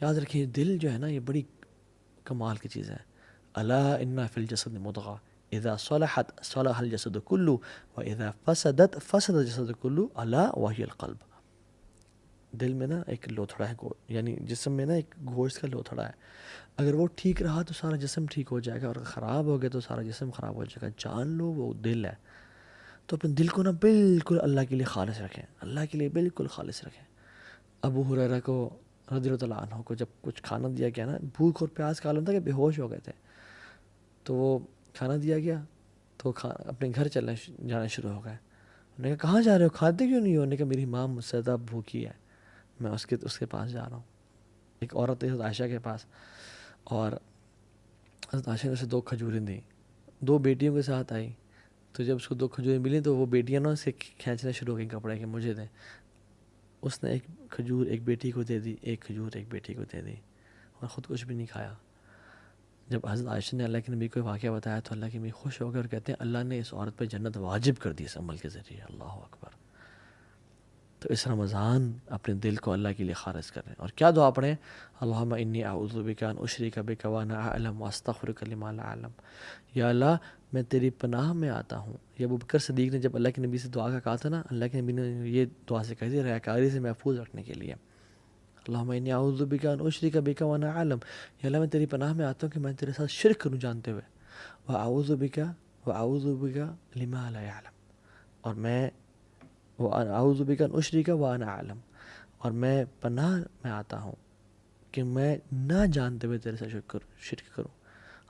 یاد رکھیں دل جو ہے نا یہ بڑی کمال کی چیز ہے. الا ان فی الجسد مضغہ اذا صلحت صلح الجسد کلہ واذا فسدت فسد الجسد کلہ الا وہی القلب. دل میں نا ایک لوتھڑا ہے، یعنی جسم میں نا ایک گوشت کا لوتھڑا ہے. اگر وہ ٹھیک رہا تو سارا جسم ٹھیک ہو جائے گا، اور خراب ہو گیا تو سارا جسم خراب ہو جائے گا. جان لو وہ دل ہے. تو اپنے دل کو نا بالکل اللہ کے لیے خالص رکھیں، اللہ کے لیے بالکل خالص رکھیں. ابو ہریرہ کو رضی اللہ عنہ کو جب کچھ کھانا دیا گیا نا، بھوک اور پیاس کا عالم تھا کہ بے ہوش ہو گئے تھے، تو وہ کھانا دیا گیا تو اپنے گھر جانا شروع ہو گئے. انہوں نے کہا کہاں جا رہے ہو، کھاتے کیوں نہیں ہو؟ انہوں نے کہا میری ماں مجھ سے زیادہ بھوکی ہے، میں اس کے پاس جا رہا ہوں. ایک عورت تھی حضرت عائشہ کے پاس، اور حضرت عائشہ نے اسے 2 کھجوریں دیں. 2 بیٹیوں کے ساتھ آئی، تو جب اس کو 2 کھجوریں ملیں تو وہ بیٹیاں نا اسے کھینچنا شروع ہو گئیں کپڑے کہ مجھے دیں. اس نے 1 کھجور ایک بیٹی کو دے دی، 1 کھجور ایک بیٹی کو دے دی، اور خود کچھ بھی نہیں کھایا. جب حضرت عائشہ نے اللہ کے نبی کو واقعہ بتایا تو اللہ کے نبی خوش ہو گئے اور کہتے ہیں اللہ نے اس عورت پہ جنت واجب کر دی اس عمل کے ذریعے. اللہ اکبر. تو اس رمضان اپنے دل کو اللہ کے لیے خالص کریں. اور کیا دعا پڑھیں؟ اللہم انی اعوذ بک ان اشرک بک وانا اعلم واستغفرک لما لا اعلم. یا اللہ میں تیری پناہ میں آتا ہوں. یہ ابو بکر صدیق نے جب اللہ کے نبی سے دعا کا کہا تھا نا، اللہ کے نبی نے یہ دعا سے کہی تھی ریاکاری سے محفوظ رکھنے کے لیے. اللہم انی اعوذ بک ان اشرک بک وانا اعلم. یا اللہ میں تیری پناہ میں آتا ہوں کہ میں تیرے ساتھ شرک کروں جانتے ہوئے. واعوذ بک لما لا اعلم. اور میں اعوذ بک ان اشرک وانا اعلم، اور میں پناہ میں آتا ہوں کہ میں نہ جانتے ہوئے تیرے ساتھ شرک کروں.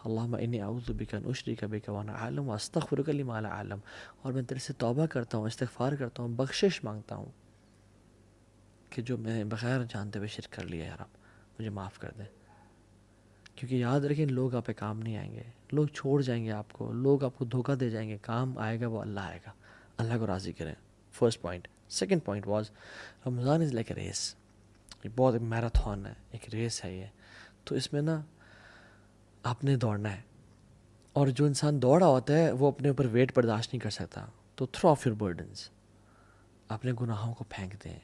اللہم انی اعوذ بک ان اشرک بک وانا اعلم واستغفرک لما لا اعلم. اور میں تیرے سے توبہ کرتا ہوں، استغفار کرتا ہوں، بخشش مانگتا ہوں کہ جو میں نے بغیر جانتے ہوئے شرک کر لیا، یا رب مجھے معاف کر دے. کیونکہ یاد رکھیں لوگ آپ پہ کام نہیں آئیں گے، لوگ چھوڑ جائیں گے آپ کو، لوگ آپ کو دھوکہ دے جائیں گے. کام آئے گا وہ اللہ آئے گا. اللہ کو راضی کریں. First point. Second point was Ramzan is like a race. یہ بہت ایک میراتھن ہے، ایک ریس ہے یہ. تو اس میں نا آپ نے دوڑنا ہے، اور جو انسان دوڑا ہوتا ہے وہ اپنے اوپر ویٹ برداشت نہیں کر سکتا. تو تھرو آف یور برڈنس، اپنے گناہوں کو پھینک دیں.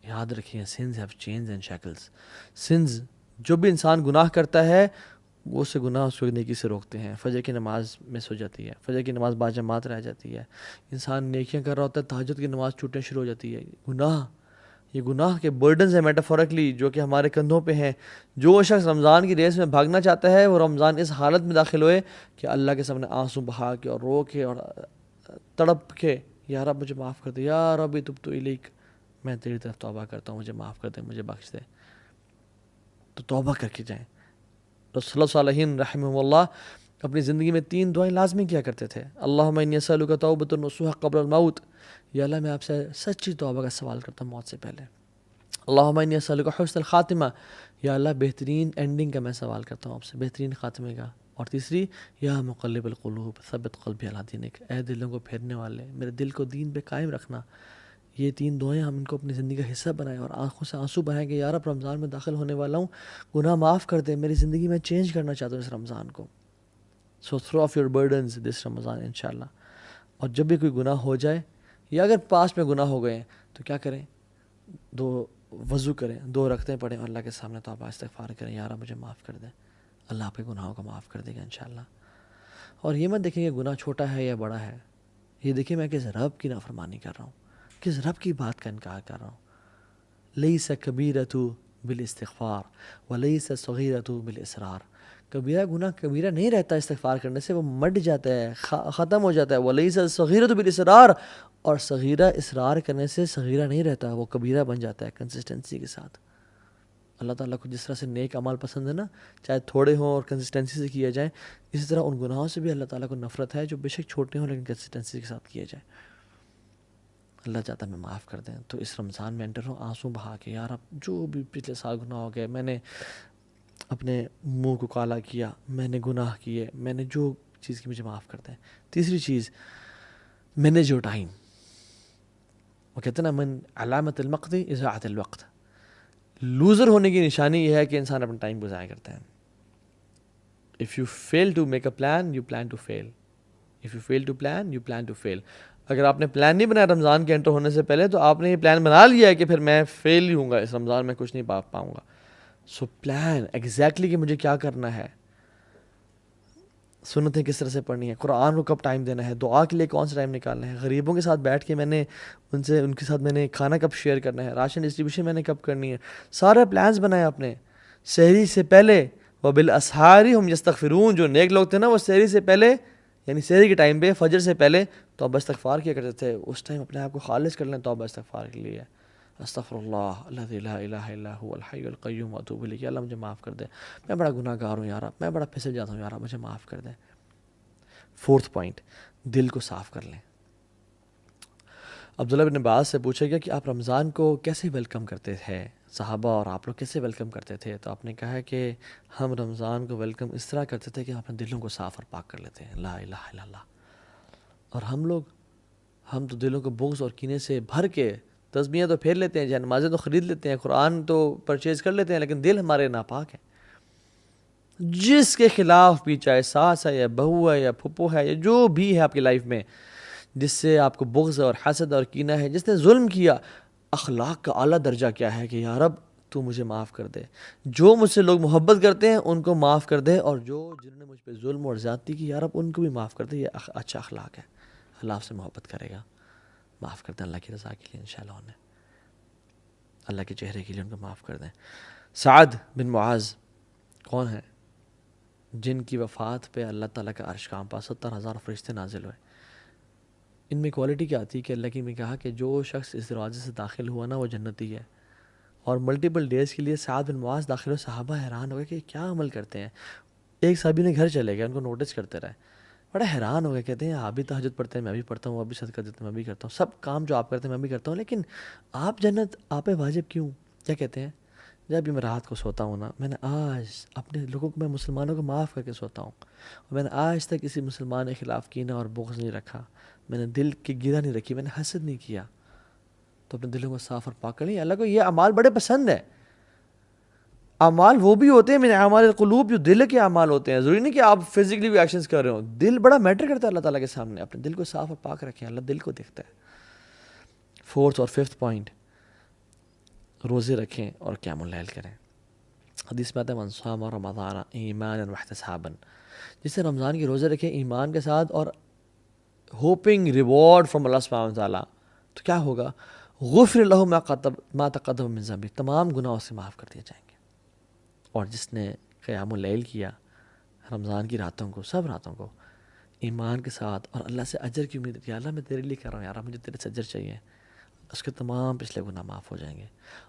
یاد رکھیں sins have chains and shackles. Sins, جو بھی انسان گناہ کرتا ہے وہ سے گناہ اس کو نیکی سے روکتے ہیں. فجر کی نماز مس ہو جاتی ہے، فجر کی نماز باجماعت رہ جاتی ہے. انسان نیکیاں کر رہا ہوتا ہے، تہجد کی نماز چھوٹنا شروع ہو جاتی ہے. یہ گناہ کے برڈنز ہیں میٹافورکلی، جو کہ ہمارے کندھوں پہ ہیں. جو شخص رمضان کی ریس میں بھاگنا چاہتا ہے وہ رمضان اس حالت میں داخل ہوئے کہ اللہ کے سامنے آنسو بہا کے اور رو کے اور تڑپ کے یا رب مجھے معاف کر دے، یا رب تبت الیک، میں تیری طرف توبہ کرتا ہوں، مجھے معاف کر دے، مجھے بخش دے. تو توبہ کر کے جائیں. رسول اللہ صالحین رحمہ اللہ اپنی زندگی میں 3 دعائیں لازمی کیا کرتے تھے. اللہم انی اسألک توبۃ نصوح قبل الموت. یا اللہ میں آپ سے سچی توبہ کا سوال کرتا ہوں موت سے پہلے. اللہم انی اسألک حسن الخاتمہ. یا اللہ بہترین اینڈنگ کا میں سوال کرتا ہوں آپ سے، بہترین خاتمے کا. اور تیسری، یا مقلب القلوب ثبت قلبی علی دینک. اے دلوں کو پھیرنے والے، میرے دل کو دین پہ قائم رکھنا. یہ 3 دعائیں ہم ان کو اپنی زندگی کا حصہ بنائیں، اور آنکھوں سے آنسو بہائیں کہ یا رب رمضان میں داخل ہونے والا ہوں، گناہ معاف کر دے، میری زندگی میں چینج کرنا چاہتا ہوں اس رمضان کو. سو تھرو آف یور برڈنز دس رمضان انشاءاللہ. اور جب بھی کوئی گناہ ہو جائے، یا اگر پاس میں گناہ ہو گئے ہیں تو کیا کریں؟ 2 وضو کریں، 2 رکعتیں پڑھیں، اور اللہ کے سامنے توبہ استغفار کریں، یا رب مجھے معاف کر دے. اللہ آپ کے گناہوں کو معاف کر دے گا انشاءاللہ. اور یہ مت دیکھیں کہ گناہ چھوٹا ہے یا بڑا ہے، یہ دیکھیں میں کس رب کی نافرمانی کر رہا ہوں، کس رب کی بات کا انکار کر رہا ہوں. لیس کبیرۃ بالاستغفار ولیس صغیرۃ بالاصرار. کبیرہ گناہ کبیرہ نہیں رہتا استغفار کرنے سے، وہ مٹ جاتا ہے، ختم ہو جاتا ہے. ولیس صغیرۃ بالاصرار، اور صغیرہ اصرار کرنے سے صغیرہ نہیں رہتا، وہ کبیرہ بن جاتا ہے کنسسٹنسی کے ساتھ. اللہ تعالیٰ کو جس طرح سے نیک اعمال پسند ہے نا، چاہے تھوڑے ہوں اور کنسسٹنسی سے کیا جائے، اسی طرح ان گناہوں سے بھی اللہ تعالیٰ کو نفرت ہے جو بے شک چھوٹے ہوں لیکن کنسسٹنسی کے ساتھ کیے جائیں. اللہ چاہتا ہے میں معاف کر دیں. تو اس رمضان میں انٹر ہوں آنسو بہا کے، یار اب جو بھی پچھلے سال گناہ ہو گئے، میں نے اپنے منہ کو کالا کیا، میں نے گناہ کیے، میں نے جو چیز کی، مجھے معاف کر دیں. تیسری چیز، مینیج یور ٹائم. وہ کہتے ہیں نا من علامت المقت اضاعت الوقت. لوزر ہونے کی نشانی یہ ہے کہ انسان اپنا ٹائم کو ضائع کرتا ہے. If you fail to make a plan, you plan to fail. If you fail to plan, you plan to fail. اگر آپ نے پلان نہیں بنایا رمضان کے انٹر ہونے سے پہلے تو آپ نے یہ پلان بنا لیا ہے کہ پھر میں فیل ہی ہوں گا اس رمضان میں کچھ نہیں پاؤں گا. سو پلان ایگزیکٹلی کہ مجھے کیا کرنا ہے, سنتیں کس طرح سے پڑھنی ہے, قرآن کو کب ٹائم دینا ہے, دعا کے لیے کون سا ٹائم نکالنا ہے, غریبوں کے ساتھ بیٹھ کے میں نے ان کے ساتھ میں نے کھانا کب شیئر کرنا ہے, راشن ڈسٹریبیوشن میں نے کب کرنی ہے, سارے پلانز بنائے اپنے. سحری سے پہلے وبالاسحار هم یستغفرون, جو نیک لوگ تھے نا وہ سحری سے پہلے یعنی سحری کے ٹائم پہ فجر سے پہلے توبہ استغفار کیا کرتے تھے. اس ٹائم اپنے آپ کو خالص کر لیں توبہ استغفار کے لیے. استغفر اللہ الذی لا الہ الا هو الحی القیوم واتوب الیہ, اللہ مجھے معاف کر دے, میں بڑا گناہ گار ہوں یا رب, میں بڑا پھسل جاتا ہوں یا رب, مجھے معاف کر دے. 4 پوائنٹ, دل کو صاف کر لیں. عبداللہ بن عباس سے پوچھا گیا کہ آپ رمضان کو کیسے ویلکم کرتے تھے, صحابہ اور آپ لوگ کیسے ویلکم کرتے تھے؟ تو آپ نے کہا کہ ہم رمضان کو ویلکم اس طرح کرتے تھے کہ ہم اپنے دلوں کو صاف اور پاک کر لیتے ہیں, لا الہ الا اللہ. اور ہم تو دلوں کو بغض اور کینے سے بھر کے تسبیحیں تو پھیر لیتے ہیں, نمازیں تو خرید لیتے ہیں, قرآن تو پرچیز کر لیتے ہیں, لیکن دل ہمارے ناپاک ہیں. جس کے خلاف بھی, چاہے ساس ہے یا بہو ہے یا پھپھو ہے یا جو بھی ہے آپ کی لائف میں, جس سے آپ کو بغض اور حسد اور کینہ ہے, جس نے ظلم کیا, اخلاق کا اعلیٰ درجہ کیا ہے کہ یا رب تو مجھے معاف کر دے. جو مجھ سے لوگ محبت کرتے ہیں ان کو معاف کر دے, اور جنہوں نے مجھ پہ ظلم اور زیادتی کی یا رب ان کو بھی معاف کر دے. یہ اچھا اخلاق ہے, اللہ آپ سے محبت کرے گا. معاف کر دیں اللہ کی رضا کے لیے انشاءاللہ, انہیں اللہ کے چہرے کے لیے ان کو معاف کر دیں. سعد بن معاذ کون ہے؟ جن کی وفات پہ اللہ تعالیٰ کا عرش کانپا, 70,000 فرشتے نازل ہوئے. ان میں کوالٹی کیا آتی ہے کہ اللہ کی نے کہا کہ جو شخص اس دروازے سے داخل ہوا نا وہ جنتی ہے. اور ملٹیپل ڈیز کے لیے سعد بن معاذ داخل ہوئے. صحابہ حیران ہو گئے کہ کیا عمل کرتے ہیں. ایک صحابی نے گھر چلے گئے, ان کو نوٹس کرتے رہے, بڑا حیران ہو گئے. کہتے ہیں آپ بھی تہجد پڑھتے ہیں, میں بھی پڑھتا ہوں, آپ بھی صدقہ دیتے ہیں, میں بھی کرتا ہوں, سب کام جو آپ کرتے ہیں میں بھی کرتا ہوں, لیکن آپ جنت آپ پہ واجب کیوں؟ کیا کہتے ہیں, جب بھی میں رات کو سوتا ہوں نا, میں نے آج اپنے لوگوں کو, میں مسلمانوں کو معاف کر کے سوتا ہوں, اور میں نے آج تک کسی مسلمان کے خلاف کینہ اور بغض نہیں رکھا, میں نے دل کی گرہ نہیں رکھی, میں نے حسد نہیں کیا. تو اپنے دلوں کو صاف اور پاک کر لیں. اللہ کو یہ اعمال بڑے پسند ہے. اعمال وہ بھی ہوتے ہیں من اعمال القلوب, جو دل کے اعمال ہوتے ہیں. ضروری نہیں کہ آپ فزیکلی بھی ایکشنز کر رہے ہو, دل بڑا میٹر کرتا ہے اللہ تعالیٰ کے سامنے. اپنے دل کو صاف اور پاک رکھیں, اللہ دل کو دیکھتا ہے. 4 اور 5 پوائنٹ, روزے رکھیں اور قیام اللیل کریں. حدیث میں آتا ہے من صام رمضان ایمانا واحتسابا, جس نے رمضان کے روزے رکھے ایمان کے ساتھ اور ہوپنگ ریوارڈ فرام اللہ سبحانہ وتعالیٰ, تو کیا ہوگا؟ غفر لہ ما تقدم من ذنبہ, تمام گناہوں سے معاف کر دیے جائیں گے. اور جس نے قیام اللیل کیا رمضان کی راتوں کو, سب راتوں کو ایمان کے ساتھ, اور اللہ سے اجر کی امید, یا اللہ میں تیرے لیے کر رہا ہوں, یار مجھے تیرے سے اجر چاہیے, اس کے تمام پچھلے گناہ معاف ہو جائیں گے.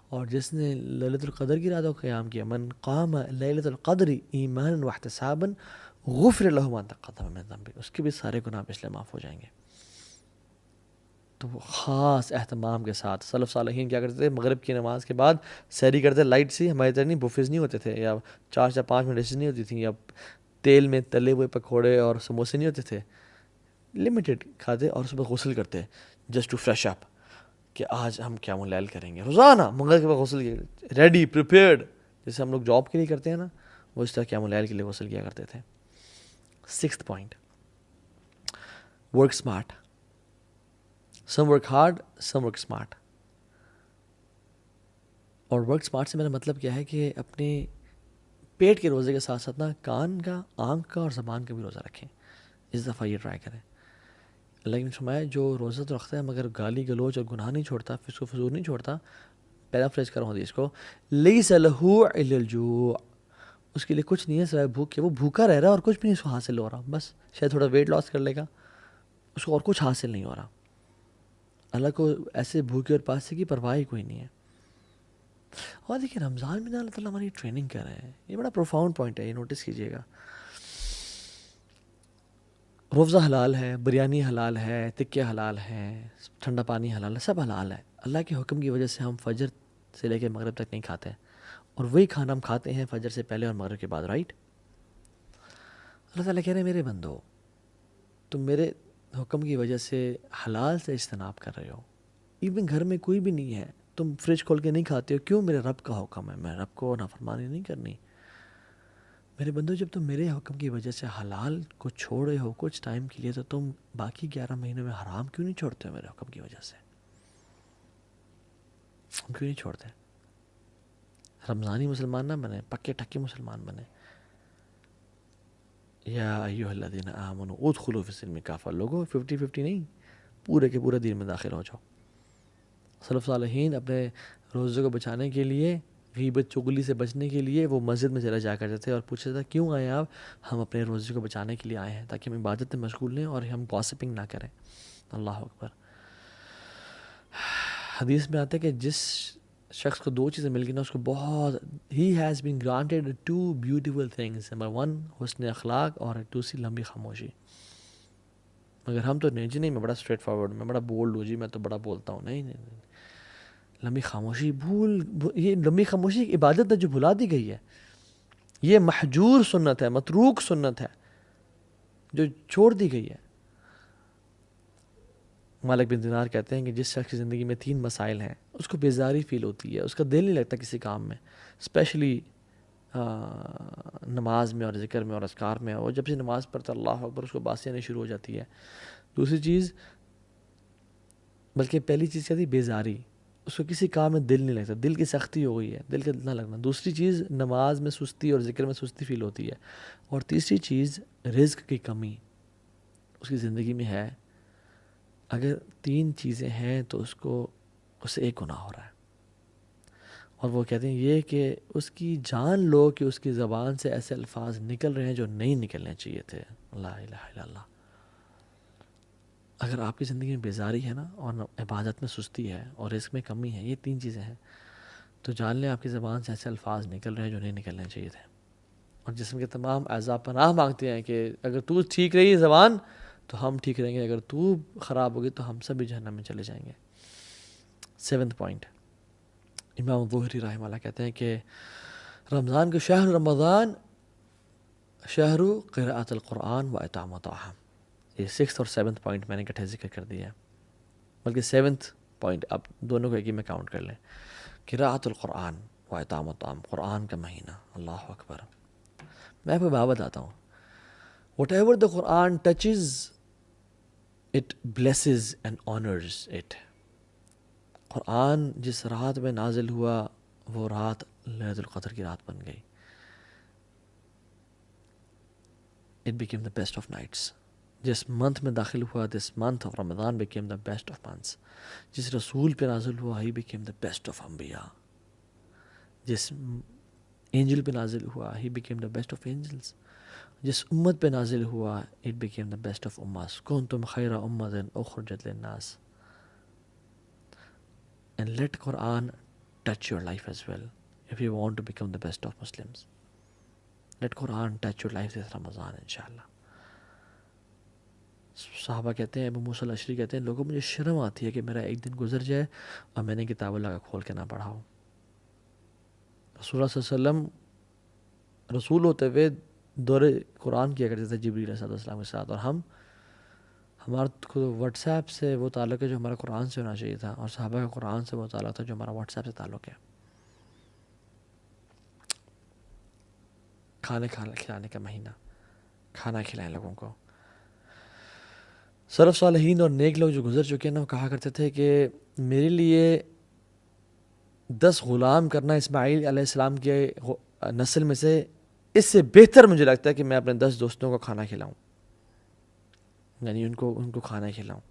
اور جس نے لیلۃ القدر کی راتوں کو قیام کیا, من قام لیلۃ القدر ایمانا واحتسابا غفر لہ ما تقدم من ذنبہ, اس کے بھی سارے گناہ پچھلے معاف ہو جائیں گے. تو وہ خاص اہتمام کے ساتھ سلف صالحین کیا کرتے تھے, مغرب کی نماز کے بعد سحری کرتے, لائٹ سی, ہماری طرح نہیں بفیز نہیں ہوتے تھے, یا 4 یا 5 منٹ ڈشز نہیں ہوتی تھیں, یا تیل میں تلے ہوئے پکوڑے اور سموسے نہیں ہوتے تھے. لمیٹڈ کھاتے اور صبح غسل کرتے جسٹ ٹو فریش اپ, کہ آج ہم قیام اللیل کریں گے. روزانہ مغرب کے بعد غسل کیا, ریڈی پریپیئرڈ, جیسے ہم لوگ جاب کے لیے کرتے ہیں نا, وہ اس طرح قیام اللیل کے لیے غسل کیا کرتے تھے. 6 point, work smart. Some work hard, some work smart. اور ورک اسمارٹ سے میرا مطلب کیا ہے کہ اپنے پیٹ کے روزے کے ساتھ ساتھ نا کان کا, آنکھ کا اور زبان کا بھی روزہ رکھیں. اس دفعہ یہ ٹرائی کریں. اللہ نے فرمایا جو روزہ تو رکھتا ہے مگر گالی گلوچ اور گناہ نہیں چھوڑتا, فسق و فجور نہیں چھوڑتا, پیرافریز کروں حدیث کو, لیس لہ الا الجوع, اس کے لیے کچھ نہیں ہے سوائے بھوک کے. وہ بھوکا رہ رہا ہے اور کچھ بھی نہیں اس کو حاصل ہو رہا, بس شاید تھوڑا ویٹ لاس کر لے گا, اس کو اور کچھ حاصل نہیں ہو رہا. اللہ کو ایسے بھوکے اور پاسے کی پرواہ ہی کوئی نہیں ہے. اور دیکھیں رمضان میں اللہ تعالیٰ ہماری ٹریننگ کر رہے ہیں, یہ بڑا پروفاؤنڈ پوائنٹ ہے, یہ نوٹس کیجیے گا. روزہ حلال ہے, بریانی حلال ہے, تکے حلال ہیں, ٹھنڈا پانی حلال ہے, سب حلال ہے. اللہ کے حکم کی وجہ سے ہم فجر سے لے کے مغرب تک نہیں کھاتے, اور وہی کھانا ہم کھاتے ہیں فجر سے پہلے اور مغرب کے بعد, رائٹ. اللہ تعالیٰ کہہ رہے ہیں میرے بندو, تم میرے حکم کی وجہ سے حلال سے اجتناب کر رہے ہو, ایون گھر میں کوئی بھی نہیں ہے, تم فریج کھول کے نہیں کھاتے ہو, کیوں؟ میرے رب کا حکم ہے, میں رب کو نافرمانی نہیں کرنی. میرے بندو جب تم میرے حکم کی وجہ سے حلال کو چھوڑ رہے ہو کچھ ٹائم کے لیے، تو تم باقی 11 مہینوں میں حرام کیوں نہیں چھوڑتے ہو میرے حکم کی وجہ سے؟ ہم کیوں نہیں چھوڑتے؟ رمضانی مسلمان نہ بنے، پکے ٹکے مسلمان بنے. یا ایھا الذین آمنوا ادخلوا فی السلم کافہ. لوگوں 50-50 نہیں، پورے کے پورے دین میں داخل ہو جاؤ. سلف صالحین اپنے روزے کو بچانے کے لیے، غیبت چغلی سے بچنے کے لیے وہ مسجد میں چلے جایا کرتے تھے اور پوچھتے تھے کیوں آئے آپ؟ ہم اپنے روزے کو بچانے کے لیے آئے ہیں تاکہ ہم عبادت میں مشغول رہیں اور ہم گاسپنگ نہ کریں. اللہ اکبر. حدیث میں آتا ہے کہ جس شخص کو 2 چیزیں مل گئی نا، اس کو بہت he has been granted 2 beautiful things. Number 1 حسن اخلاق اور دوسری لمبی خاموشی. مگر ہم تو نہیں جی، نہیں میں بڑا اسٹریٹ فارورڈ، میں بڑا بولڈ ہوں جی، میں تو بڑا بولتا ہوں. نہیں نہیں نہیں، لمبی خاموشی یہ لمبی خاموشی ایک عبادت ہے جو بھلا دی گئی ہے. یہ محجور سنت ہے، متروک سنت ہے جو چھوڑ دی گئی ہے. مالک بن دینار کہتے ہیں کہ جس شخص کی زندگی میں 3 مسائل ہیں اس کو بیزاری فیل ہوتی ہے، اس کا دل نہیں لگتا کسی کام میں، اسپیشلی نماز میں اور ذکر میں اور اذکار میں. اور جب سے نماز پڑھتا اللہ اکبر اس کو باسی آنی شروع ہو جاتی ہے. دوسری چیز، بلکہ پہلی چیز کیا تھی؟ بیزاری. اس کو کسی کام میں دل نہیں لگتا، دل کی سختی ہو گئی ہے، دل کا نہ لگنا. دوسری چیز نماز میں سستی اور ذکر میں سستی فیل ہوتی ہے. اور تیسری چیز رزق کی کمی اس کی زندگی میں ہے. اگر 3 چیزیں ہیں تو اس سے ایک گناہ ہو رہا ہے. اور وہ کہتے ہیں یہ کہ اس کی جان لو کہ اس کی زبان سے ایسے الفاظ نکل رہے ہیں جو نہیں نکلنے چاہیے تھے. لا الہ الا اللہ. اگر آپ کی زندگی میں بیزاری ہے نا، اور عبادت میں سستی ہے اور رزق میں کمی ہے، یہ 3 چیزیں ہیں، تو جان لیں آپ کی زبان سے ایسے الفاظ نکل رہے ہیں جو نہیں نکلنے چاہیے تھے. اور جسم کے تمام اعضاء پناہ مانگتے ہیں کہ اگر تو ٹھیک رہی زبان تو ہم ٹھیک رہیں گے، اگر تو خراب ہوگی تو ہم سب بھی جہنم میں چلے جائیں گے. 7th پوائنٹ، امام ظہری رحمہ اللہ کہتے ہیں کہ رمضان کے شہر رمضان شہر قراءۃ القرآن و اطعام الطعام. یہ 6th اور 7th پوائنٹ میں نے اکٹھے ذکر کر دیا ہے، بلکہ 7th پوائنٹ آپ دونوں کو ایک ہی میں کاؤنٹ کر لیں. قراءۃ القرآن و اطعام الطعام، قرآن کا مہینہ. اللہ اکبر. میں آپ کو بات بتاتا ہوں، whatever the Quran touches it blesses and honours it. Quran جس رات میں نازل ہوا وہ رات لیلۃ القدر کی رات بن گئی. It became the best of nights. جس منتھ میں داخل ہوا، this month of Ramadan became the best of months. جس رسول پہ نازل ہوا he became the best of انبیاء. جس اینجل پہ نازل ہوا he became the best of angels. جس امت پہ نازل ہوا it became the best of اماس. کنتم خیر امۃ اخرجت للناس. And let Quran touch your life as well if you want to become the best of Muslims. Let Quran touch your life this Ramadan inshallah. صحابہ کہتے ہیں، ابو موسیٰ الاشعری کہتے ہیں، لوگوں مجھے شرم آتی ہے کہ میرا ایک دن گزر جائے اور میں نے کتاب اللہ کا کھول کے نہ پڑھا ہو. رسول اللہ صلی اللہ علیہ وسلم رسول ہوتے ہوئے دور قرآن کیا کرتے تھے جبریل علیہ السلام کے ساتھ، اور ہمارا واٹس ایپ سے وہ تعلق ہے جو ہمارا قرآن سے ہونا چاہیے تھا، اور صحابہ کا قرآن سے وہ تعلق تھا جو ہمارا واٹس ایپ سے تعلق ہے. کھانے کھلانے کا مہینہ، کھانا کھلائیں لوگوں کو. سلف صالحین اور نیک لوگ جو گزر چکے ہیں نا، وہ کہا کرتے تھے کہ میرے لیے 10 غلام کرنا اسماعیل علیہ السلام کے نسل میں سے اس سے بہتر مجھے لگتا ہے کہ میں اپنے 10 دوستوں کو کھانا کھلاؤں، یعنی ان کو کھانا کھلاؤں.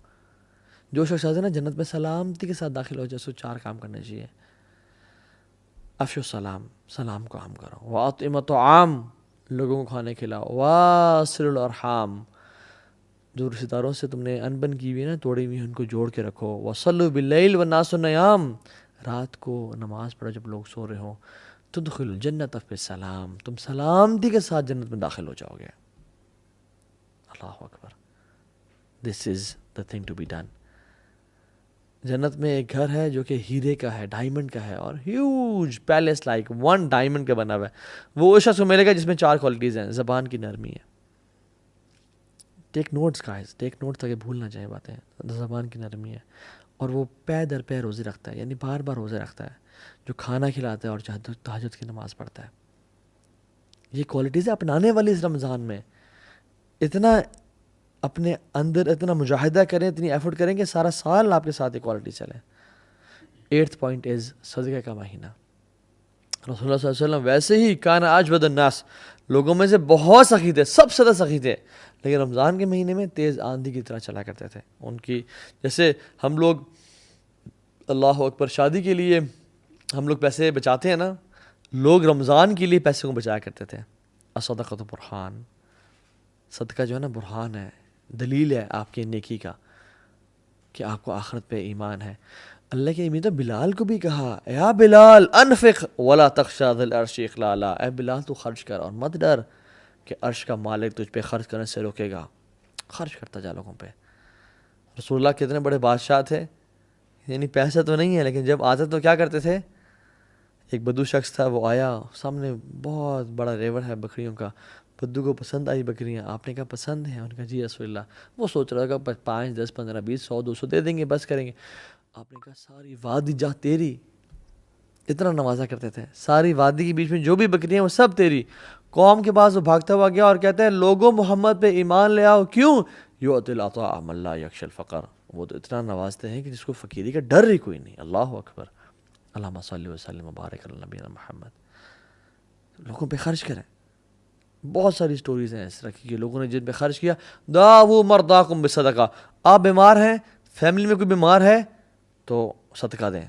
جو شخص ہے نا جنت میں سلامتی کے ساتھ داخل ہو جائے، سو 4 کام کرنے چاہیے. افشو السلام، سلام کو عام کرو. واطعموا الطعام، لوگوں کو کھانے کھلاؤ. واصلوا الارحام، جو رشتہ داروں سے تم نے انبن کی ہوئی ہے نا، توڑی ہوئی ان کو جوڑ کے رکھو. وصلوا باللیل والناس نیام، رات کو نماز پڑھو جب لوگ سو رہے ہوں. تدخلوا الجنۃ بسلام، تم سلامتی کے ساتھ جنت میں داخل ہو جاؤ گے. اللہ اکبر. This is the thing to be done. جنت میں ایک گھر ہے جو کہ ہیرے کا ہے، ڈائمنڈ کا ہے، اور ہیوج پیلس لائک 1 ڈائمنڈ کا بنا ہوا ہے. وہ اس شخص کو ملے گا جس میں 4 کوالٹیز ہیں. زبان کی نرمی ہے. ٹیک نوٹس گائز، ٹیک نوٹس تاکہ بھول نہ جائیں باتیں. زبان کی نرمی ہے. اور وہ پے در پے روزے رکھتا ہے، یعنی بار بار روزے رکھتا ہے. جو کھانا کھلاتا ہے اور تہجد کی نماز پڑھتا ہے. یہ کوالٹیز اپنانے والی اس رمضان میں. اتنا اپنے اندر اتنا مجاہدہ کریں, اتنی ایفرٹ کریں کہ سارا سال آپ کے ساتھ یہ کوالٹی چلیں. 8th پوائنٹ از صدقہ کا مہینہ. رسول اللہ صلی اللہ علیہ وسلم ویسے ہی کان اجود الناس, لوگوں میں سے بہت سخی تھے, سب سے زیادہ سخی تھے, لیکن رمضان کے مہینے میں تیز آندھی کی طرح چلا کرتے تھے. ان کی جیسے ہم لوگ اللہ اکبر شادی کے لیے ہم لوگ پیسے بچاتے ہیں نا, لوگ رمضان کے لیے پیسے کو بچایا کرتے تھے. الصدقۃ برہان, صدقہ جو ہے نا برہان ہے, دلیل ہے آپ کی نیکی کا کہ آپ کو آخرت پہ ایمان ہے. اللہ کے امید بلال کو بھی کہا, یا بلال انفق ولا تخشى ذی العرش اخلالا, اے بلال تو خرچ کر اور مت ڈر کہ عرش کا مالک تجھ پہ خرچ کرنے سے روکے گا. خرچ کرتا جا لوگوں پہ. رسول اللہ کتنے بڑے بادشاہ تھے, یعنی پیسہ تو نہیں ہے لیکن جب آتے تو کیا کرتے تھے. ایک بدو شخص تھا, وہ آیا, سامنے بہت بڑا ریور ہے بکریوں کا, بدو کو پسند آئی بکریاں. آپ نے کہا پسند ہیں؟ ان کا جی رسول اللہ. وہ سوچ رہا تھا 5 10 15 20 100 200 دے دیں گے, بس کریں گے. آپ نے کہا ساری وادی جا تیری. اتنا نوازا کرتے تھے, ساری وادی کے بیچ میں جو بھی بکریاں وہ سب تیری. قوم کے پاس وہ بھاگتا ہوا گیا اور کہتے ہیں لوگوں محمد پہ ایمان لے آؤ. کیوں؟ یؤتی العطاء من لا یخشی الفقر, وہ تو اتنا نوازتے ہیں کہ جس کو فقیری کا ڈر ہی کوئی نہیں. اللہ اکبر. اللہم صلی وسلم وبارک علی نبینا محمد. لوگوں پہ خرچ کریں. بہت ساری سٹوریز ہیں اس طرح کی کہ لوگوں نے جن پہ خرچ کیا. داؤ مرضاکم بصدقہ, آپ بیمار ہیں, فیملی میں کوئی بیمار ہے تو صدقہ دیں.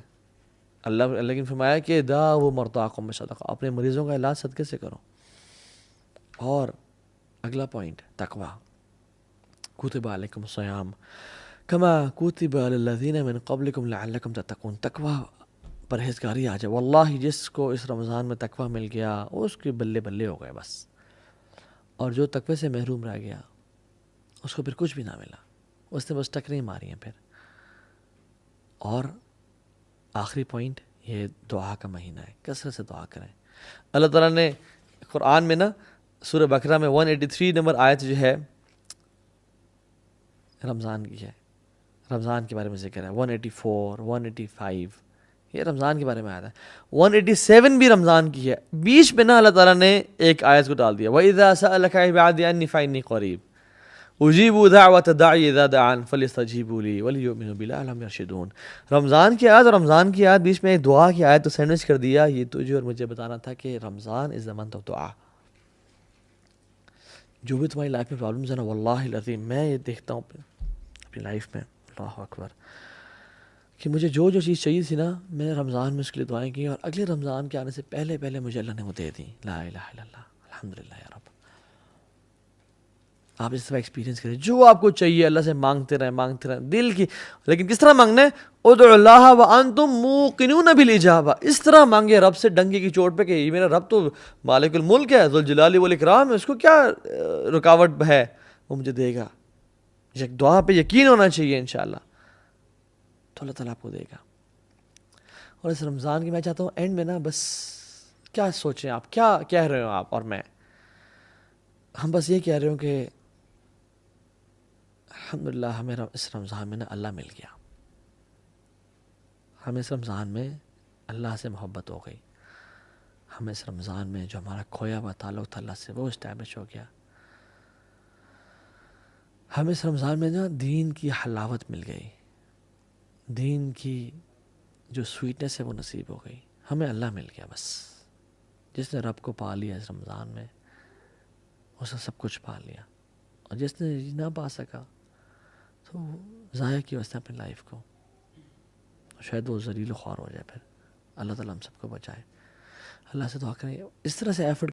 اللہ نے فرمایا کہ داؤ مرضاکم بصدقہ, اپنے مریضوں کا علاج صدقے سے کرو. اور اگلا پوائنٹ تقوی. کتب علیکم الصیام کما کتب علی الذین من قبلکم لعلکم تتقون. تقوی پرہیزگاری آ جائے. واللہ جس کو اس رمضان میں تقوی مل گیا اس کے بلے بلے ہو گئے بس. اور جو تقوی سے محروم رہ گیا اس کو پھر کچھ بھی نہ ملا, اس نے بس ٹکریں ماری ہیں پھر. اور آخری پوائنٹ, یہ دعا کا مہینہ ہے, کثرت سے دعا کریں. اللہ تعالیٰ نے قرآن میں نا سورہ بقرہ میں 183 نمبر آیت جو ہے رمضان کی ہے, رمضان کے بارے میں ذکر ہے. 184 185 یہ رمضان کے بارے میں آیا ہے. 187 بھی رمضان کی ہے. بیچ میں نا اللہ تعالیٰ نے ایک آیت کو ڈال دیا, وَإِذَا سَأَلَكَ عِبَادِي عَنِّي فَإِنِّي قَرِيبٌ اُجِيبُ دَعْوَةَ الدَّاعِ إِذَا دَعَانِ فَلْيَسْتَجِيبُوا لِي وَلْيُؤْمِنُوا بِي لَعَلَّهُمْ يَرْشُدُونَ. رمضان کی آیت اور رمضان کی آیت بیچ میں ایک دعا کی آیت تو سینڈوچ کر دیا. یہ تجھے اور مجھے بتانا تھا کہ رمضان از the month of دعا. جو بھی تمہاری لائف میں پرابلمز ہیں نا, واللہ العظیم میں یہ دیکھتا ہوں اپنی لائف میں, اللہ اکبر, کہ مجھے جو چیز چاہیے تھی نا میں نے رمضان میں اس کے لیے دعائیں کی, اور اگلے رمضان کے آنے سے پہلے مجھے اللہ نے وہ دے دی. لا الہ الا اللہ, الحمدللہ یا رب. آپ اس طرح ایکسپیرینس کریں, جو آپ کو چاہیے اللہ سے مانگتے رہیں دل کی. لیکن کس طرح مانگنا ہے؟ ادعوا اللہ وانتم موقنون بالاجابہ. اس طرح مانگے رب سے ڈنگے کی چوٹ پہ کہ یہ میرا رب تو مالک الملک ہے, ذوالجلال والاکرام ہے, اس کو کیا رکاوٹ ہے, وہ مجھے دے گا. دعا پہ یقین ہونا چاہیے انشاءاللہ, تو اللہ تعالیٰ آپ کو دے گا. اور اس رمضان کی میں چاہتا ہوں اینڈ میں نا بس کیا سوچیں آپ, کیا کہہ رہے ہو آپ اور میں, ہم بس یہ کہہ رہے ہوں کہ الحمدللہ ہمیں اس رمضان میں نا اللہ مل گیا. ہمیں اس رمضان میں اللہ سے محبت ہو گئی. ہمیں اس رمضان میں جو ہمارا کھویا ہوا تعلق تھا اللہ سے وہ اسٹیبلش ہو گیا. ہمیں اس رمضان میں نا دین کی حلاوت مل گئی, دین کی جو سویٹنس ہے وہ نصیب ہو گئی. ہمیں اللہ مل گیا بس. جس نے رب کو پا لیا اس رمضان میں اس نے سب کچھ پا لیا, اور جس نے نہ پا سکا تو ضائع کیا اس نے اپنی لائف کو, شاید وہ ذلیل و خوار ہو جائے. پھر اللہ تعالیٰ ہم سب کو بچائے. اللہ سے دعا کریں اس طرح سے ایفرٹ